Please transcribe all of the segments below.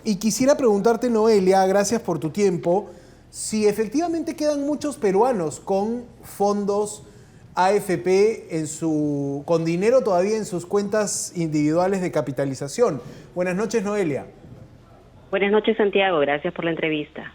Y quisiera preguntarte, Noelia, gracias por tu tiempo, si efectivamente quedan muchos peruanos con fondos AFP con dinero todavía en sus cuentas individuales de capitalización. Buenas noches, Noelia. Buenas noches, Santiago. Gracias por la entrevista.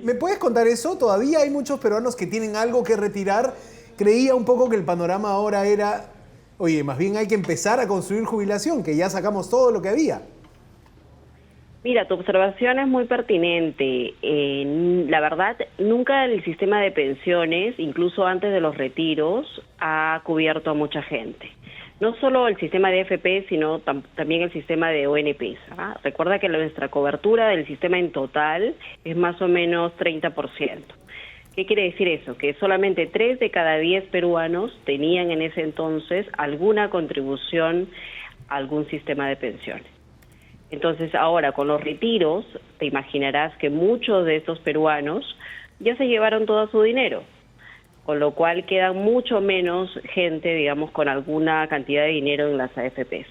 ¿Me puedes contar eso? ¿Todavía hay muchos peruanos que tienen algo que retirar? Creía un poco que el panorama ahora era, oye, más bien hay que empezar a construir jubilación, que ya sacamos todo lo que había. Mira, tu observación es muy pertinente. La verdad, nunca el sistema de pensiones, incluso antes de los retiros, ha cubierto a mucha gente. No solo el sistema de AFP, sino también el sistema de ONPs. Recuerda que nuestra cobertura del sistema en total es más o menos 30%. ¿Qué quiere decir eso? Que solamente 3 de cada 10 peruanos tenían en ese entonces alguna contribución a algún sistema de pensiones. Entonces ahora con los retiros, te imaginarás que muchos de estos peruanos ya se llevaron todo su dinero, con lo cual queda mucho menos gente, digamos, con alguna cantidad de dinero en las AFPs.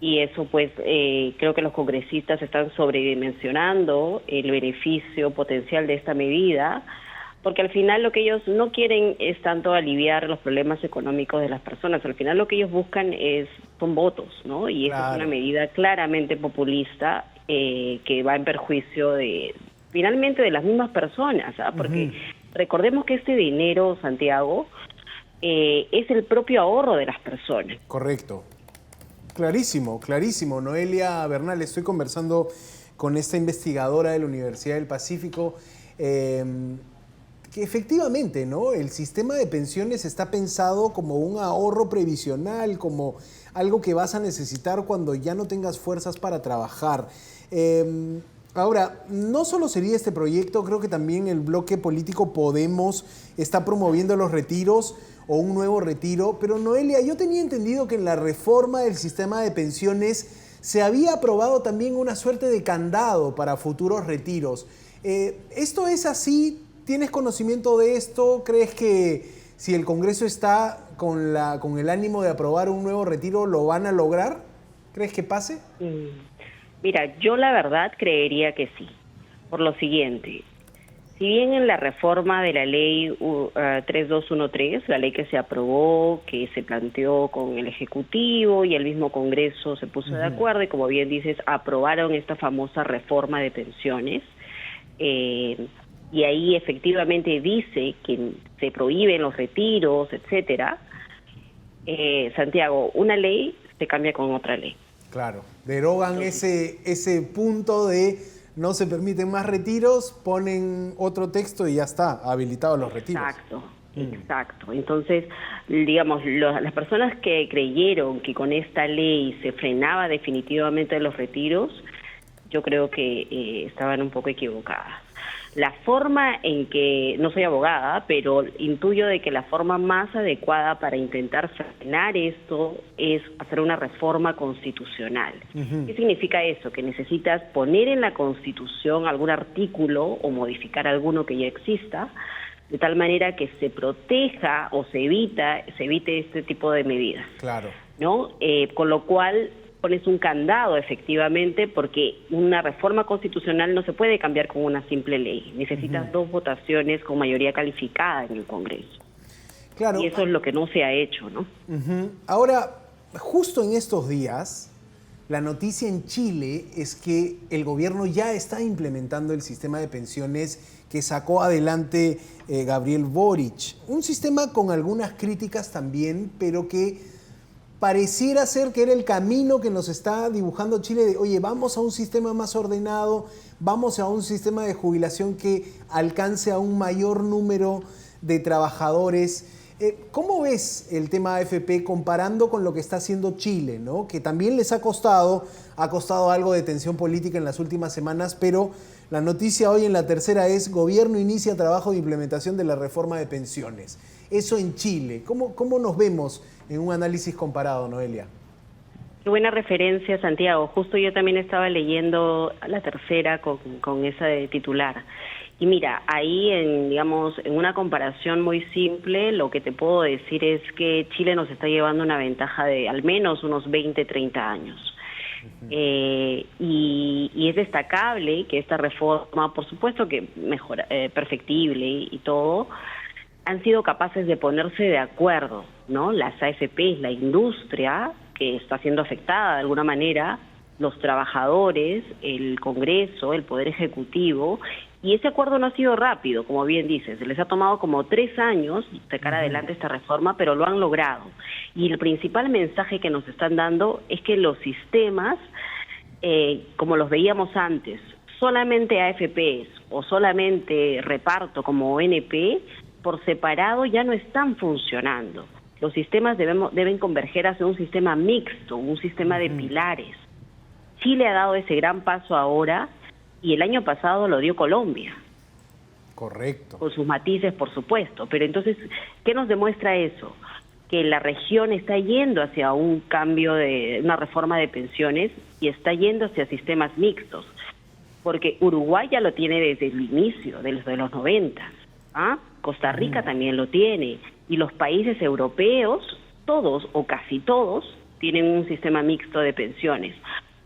Y eso pues creo que los congresistas están sobredimensionando el beneficio potencial de esta medida, porque al final lo que ellos no quieren es tanto aliviar los problemas económicos de las personas. Al final lo que ellos buscan son votos, ¿no? Y esa es una medida claramente populista que va en perjuicio finalmente de las mismas personas, porque recordemos que este dinero, Santiago, es el propio ahorro de las personas. Correcto. Clarísimo, clarísimo. Noelia Bernal, estoy conversando con esta investigadora de la Universidad del Pacífico, que efectivamente, ¿no? El sistema de pensiones está pensado como un ahorro previsional, como algo que vas a necesitar cuando ya no tengas fuerzas para trabajar. Ahora, no solo sería este proyecto, creo que también el bloque político Podemos está promoviendo los retiros o un nuevo retiro, pero Noelia, yo tenía entendido que en la reforma del sistema de pensiones se había aprobado también una suerte de candado para futuros retiros. ¿Esto es así? ¿Tienes conocimiento de esto? ¿Crees que si el Congreso está con el ánimo de aprobar un nuevo retiro, lo van a lograr? ¿Crees que pase? Mira, yo la verdad creería que sí, por lo siguiente. Si bien en la reforma de la ley 3213, la ley que se aprobó, que se planteó con el Ejecutivo y el mismo Congreso se puso de acuerdo y, como bien dices, aprobaron esta famosa reforma de pensiones, y ahí efectivamente dice que se prohíben los retiros, etcétera, Santiago, una ley se cambia con otra ley. Claro, derogan ese punto de no se permiten más retiros, ponen otro texto y ya está, habilitados los retiros. Exacto. Entonces, digamos, las personas que creyeron que con esta ley se frenaba definitivamente los retiros, yo creo que estaban un poco equivocadas. La forma en que, no soy abogada, pero intuyo de que la forma más adecuada para intentar frenar esto es hacer una reforma constitucional. ¿Qué significa eso? Que necesitas poner en la Constitución algún artículo o modificar alguno que ya exista, de tal manera que se proteja o se evite este tipo de medidas. Claro. ¿No? Con lo cual pones un candado efectivamente, porque una reforma constitucional no se puede cambiar con una simple ley. Necesitas 2 votaciones con mayoría calificada en el Congreso. Claro. Y eso es lo que no se ha hecho, ¿no? Ahora, justo en estos días, la noticia en Chile es que el gobierno ya está implementando el sistema de pensiones que sacó adelante Gabriel Boric. Un sistema con algunas críticas también, pero que pareciera ser que era el camino que nos está dibujando Chile de, oye, vamos a un sistema más ordenado, vamos a un sistema de jubilación que alcance a un mayor número de trabajadores. ¿Cómo ves el tema AFP comparando con lo que está haciendo Chile, ¿no? Que también les ha costado algo de tensión política en las últimas semanas, pero la noticia hoy en La Tercera es: gobierno inicia trabajo de implementación de la reforma de pensiones. Eso en Chile. ¿Cómo nos vemos en un análisis comparado, Noelia? Qué buena referencia, Santiago. Justo yo también estaba leyendo La Tercera con esa de titular. Y mira, ahí en una comparación muy simple, lo que te puedo decir es que Chile nos está llevando una ventaja de al menos unos 20, 30 años. Y es destacable que esta reforma, por supuesto que mejora, perfectible y todo, han sido capaces de ponerse de acuerdo, ¿no? Las AFPs, la industria, que está siendo afectada de alguna manera, los trabajadores, el Congreso, el Poder Ejecutivo, y ese acuerdo no ha sido rápido, como bien dices, les ha tomado como 3 años sacar adelante esta reforma, pero lo han logrado. Y el principal mensaje que nos están dando es que los sistemas, como los veíamos antes, solamente AFPs o solamente reparto como ONP, por separado ya no están funcionando. Los sistemas deben converger hacia un sistema mixto, un sistema de pilares. Chile ha dado ese gran paso ahora y el año pasado lo dio Colombia. Correcto. Con sus matices, por supuesto. Pero entonces, ¿qué nos demuestra eso? Que la región está yendo hacia un cambio de una reforma de pensiones y está yendo hacia sistemas mixtos. Porque Uruguay ya lo tiene desde el inicio, desde los 90. ¿Ah? Costa Rica también lo tiene. Y los países europeos, todos o casi todos, tienen un sistema mixto de pensiones.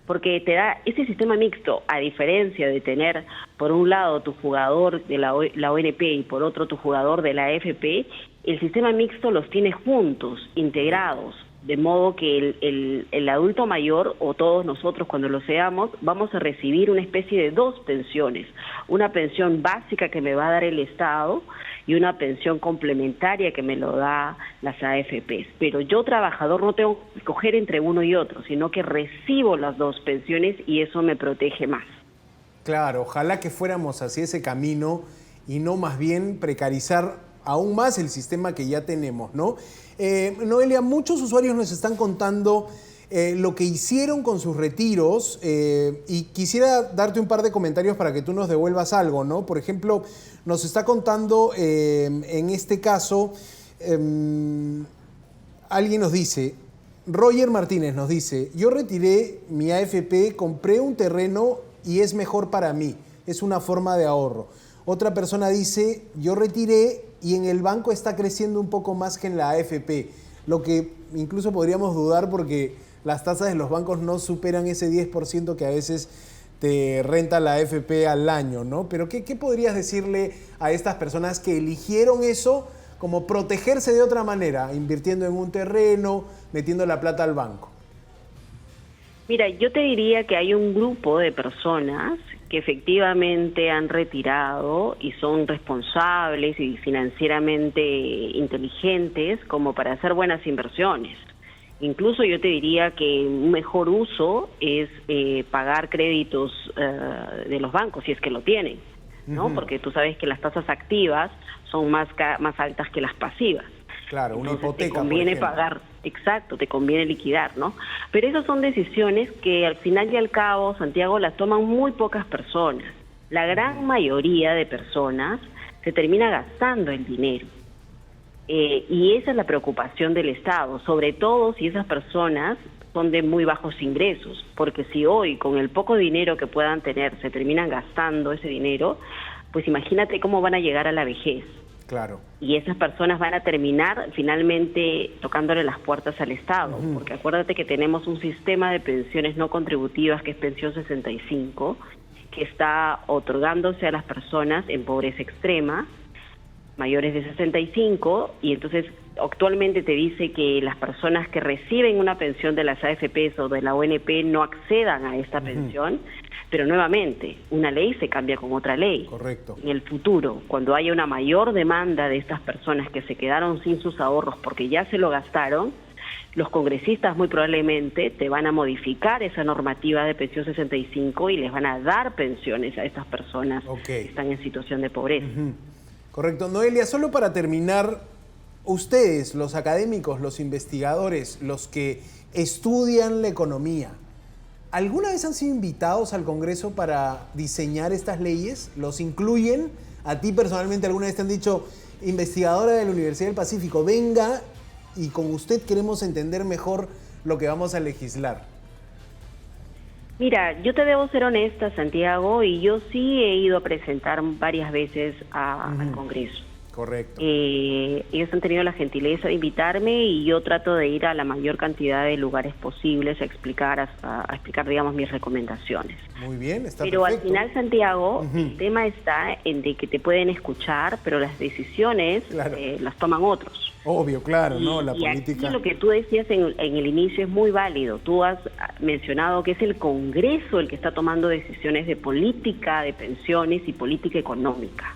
Porque te da ese sistema mixto, a diferencia de tener por un lado tu jugador de la ONP y por otro tu jugador de la AFP, el sistema mixto los tiene juntos, integrados, de modo que el adulto mayor o todos nosotros cuando lo seamos vamos a recibir una especie de 2 pensiones, una pensión básica que me va a dar el Estado y una pensión complementaria que me lo da las AFPs. Pero yo, trabajador, no tengo que escoger entre uno y otro, sino que recibo las 2 pensiones y eso me protege más. Claro, ojalá que fuéramos hacia ese camino y no más bien precarizar aún más el sistema que ya tenemos, ¿no? Noelia, muchos usuarios nos están contando lo que hicieron con sus retiros y quisiera darte un par de comentarios para que tú nos devuelvas algo, ¿no? Por ejemplo, nos está contando en este caso, alguien nos dice, Roger Martínez nos dice, yo retiré mi AFP, compré un terreno y es mejor para mí, es una forma de ahorro. Otra persona dice, yo retiré y en el banco está creciendo un poco más que en la AFP, lo que incluso podríamos dudar porque las tasas de los bancos no superan ese 10% que a veces te renta la AFP al año, ¿no? Pero ¿qué podrías decirle a estas personas que eligieron eso como protegerse de otra manera, invirtiendo en un terreno, metiendo la plata al banco? Mira, yo te diría que hay un grupo de personas que efectivamente han retirado y son responsables y financieramente inteligentes como para hacer buenas inversiones. Incluso yo te diría que un mejor uso es pagar créditos de los bancos, si es que lo tienen, ¿no? Porque tú sabes que las tasas activas son más altas que las pasivas. Claro, una hipoteca, te conviene pagar, exacto, te conviene liquidar, ¿no? Pero esas son decisiones que al final y al cabo, Santiago, las toman muy pocas personas. La gran mayoría de personas se termina gastando el dinero. Y esa es la preocupación del Estado, sobre todo si esas personas son de muy bajos ingresos, porque si hoy con el poco dinero que puedan tener se terminan gastando ese dinero, pues imagínate cómo van a llegar a la vejez. Claro. Y esas personas van a terminar finalmente tocándole las puertas al Estado, porque acuérdate que tenemos un sistema de pensiones no contributivas que es Pensión 65, que está otorgándose a las personas en pobreza extrema, mayores de 65, y entonces actualmente te dice que las personas que reciben una pensión de las AFPs o de la ONP no accedan a esta pensión, pero nuevamente, una ley se cambia con otra ley. Correcto. En el futuro, cuando haya una mayor demanda de estas personas que se quedaron sin sus ahorros porque ya se lo gastaron, los congresistas muy probablemente te van a modificar esa normativa de pensión 65 y les van a dar pensiones a estas personas que están en situación de pobreza. Correcto. Noelia, solo para terminar, ustedes, los académicos, los investigadores, los que estudian la economía, ¿alguna vez han sido invitados al Congreso para diseñar estas leyes? ¿Los incluyen? ¿A ti personalmente alguna vez te han dicho, investigadora de la Universidad del Pacífico, venga y con usted queremos entender mejor lo que vamos a legislar? Mira, yo te debo ser honesta, Santiago, y yo sí he ido a presentar varias veces al Congreso. Correcto. Ellos han tenido la gentileza de invitarme y yo trato de ir a la mayor cantidad de lugares posibles a explicar, digamos, mis recomendaciones. Muy bien, está Pero perfecto. al final, Santiago, el tema está en de que te pueden escuchar, pero las decisiones Claro. las toman otros. Obvio, claro, ¿no? La Y política... aquí lo que tú decías en el inicio es muy válido. Tú has mencionado que es el Congreso el que está tomando decisiones de política, de pensiones y política económica.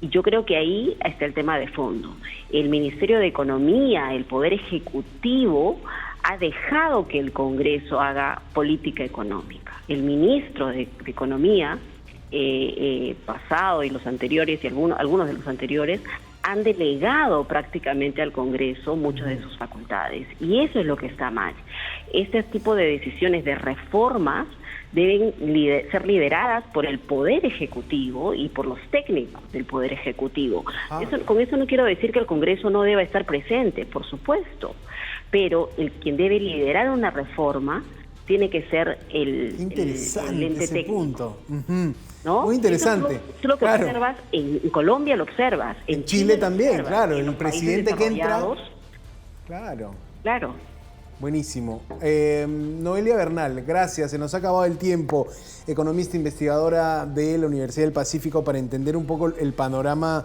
Y yo creo que ahí está el tema de fondo. El Ministerio de Economía, el Poder Ejecutivo, ha dejado que el Congreso haga política económica. El ministro de Economía pasado y los anteriores y algunos de los anteriores han delegado prácticamente al Congreso muchas de sus facultades y eso es lo que está mal. Este tipo de decisiones de reformas deben ser lideradas por el Poder Ejecutivo y por los técnicos del Poder Ejecutivo. Con eso no quiero decir que el Congreso no deba estar presente, por supuesto, pero quien debe liderar una reforma tiene que ser el ente ese técnico. Punto. ¿No? Muy interesante. Eso es lo que claro. observas, en Colombia lo observas. En Chile también, observas, claro. en El los presidente países que entra... desarrollados, Claro. Claro. Buenísimo. Noelia Bernal, gracias. Se nos ha acabado el tiempo. Economista investigadora de la Universidad del Pacífico, para entender un poco el panorama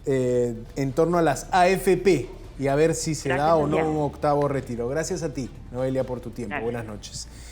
en torno a las AFP y a ver si se da o no un octavo retiro. Gracias a ti, Noelia, por tu tiempo. Gracias. Buenas noches.